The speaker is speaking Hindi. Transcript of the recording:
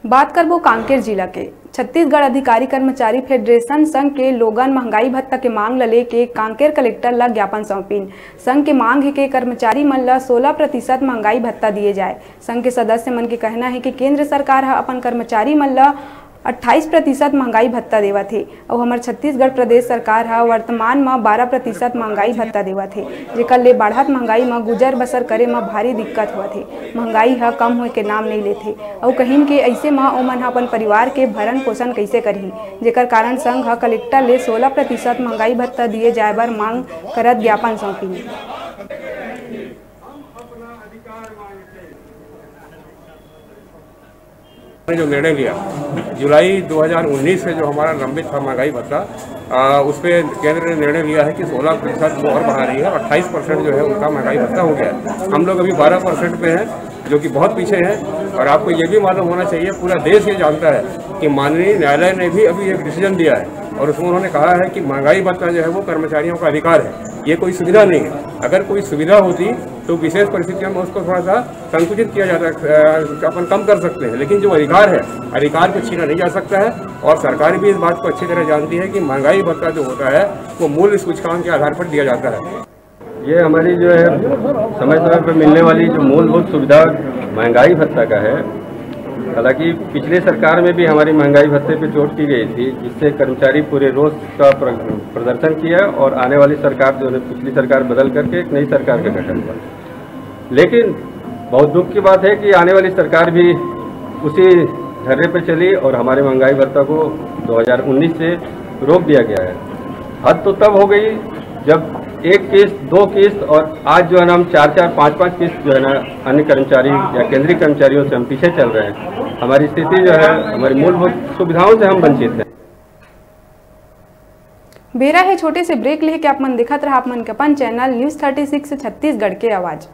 बात करबो कांकेर जिला के छत्तीसगढ़ अधिकारी कर्मचारी फेडरेशन संघ के लोगन महंगाई भत्ता के मांग ल लेके कांकेर कलेक्टर ला ज्ञापन सौंपिन। संघ के मांग है कि कर्मचारी मन ला 16% महंगाई भत्ता दिए जाए। संघ के सदस्य मन के कहना है कि केंद्र सरकार है अपन कर्मचारी मन ला 28% महंगाई भत्ता देवत है और हमार छत्तीसगढ़ प्रदेश सरकार है वर्तमान में 12% महंगाई भत्ता देवत है, जेकर ले बढ़त महंगाई में गुजर बसर करे में भारी दिक्कत होत है। महंगाई है कम होए के नाम नहीं लेते और कहीं के ऐसे में ओमन अपन परिवार के भरण पोषण कैसे करही, जेकर कारण संघ है कलेक्टर ले 16% महंगाई भत्ता दिए जाए बर मांग करत ज्ञापन सौंपी। जो निर्णय लिया जुलाई 2019 से जो हमारा लंबित था महंगाई भत्ता, उस पर केंद्र ने निर्णय लिया है कि 16% वो और बढ़ा रही है, 28% जो है उनका महंगाई भत्ता हो गया है। हम लोग अभी 12% पे हैं, जो कि बहुत पीछे है। और आपको ये भी मालूम होना चाहिए, पूरा देश ये जानता है कि माननीय न्यायालय ने भी अभी एक डिसीजन दिया है और उसमें उन्होंने कहा है कि महंगाई भत्ता जो है वो कर्मचारियों का अधिकार है, ये कोई सुविधा नहीं है। अगर कोई सुविधा होती तो विशेष परिस्थितियों में उसको थोड़ा सा संकुचित किया जाता है, अपन कम कर सकते हैं, लेकिन जो अधिकार है, अधिकार को छीना नहीं जा सकता है। और सरकार भी इस बात को अच्छी तरह जानती है कि महंगाई भत्ता जो होता है वो मूल्य सूचकांक के आधार पर दिया जाता है। ये हमारी जो है समय समय पर मिलने वाली जो मूलभूत सुविधा महंगाई भत्ता का है। हालांकि पिछले सरकार में भी हमारी महंगाई भत्ते पे चोट की गई थी, जिससे कर्मचारी पूरे रोष का प्रदर्शन किया और आने वाली सरकार जो है पिछली सरकार बदल करके एक नई सरकार का गठन हुआ। लेकिन बहुत दुख की बात है कि आने वाली सरकार भी उसी धर्रे पे चली और हमारे महंगाई भत्ता को 2019 से रोक दिया गया है। हद तो तब हो गई जब एक किस्त, दो किस्त और आज जो है ना हम 4-4, 5-5 किस्त जो है ना अन्य कर्मचारी या केंद्रीय कर्मचारियों से हम पीछे चल रहे हैं। हमारी स्थिति जो है, हमारी मूलभूत सुविधाओं से हम वंचित हैं। बेरा है छोटे से ब्रेक लेके आप मन दिखत रहा आप मन के अपन चैनल न्यूज़ 36 छत्तीसगढ़ के आवाज़।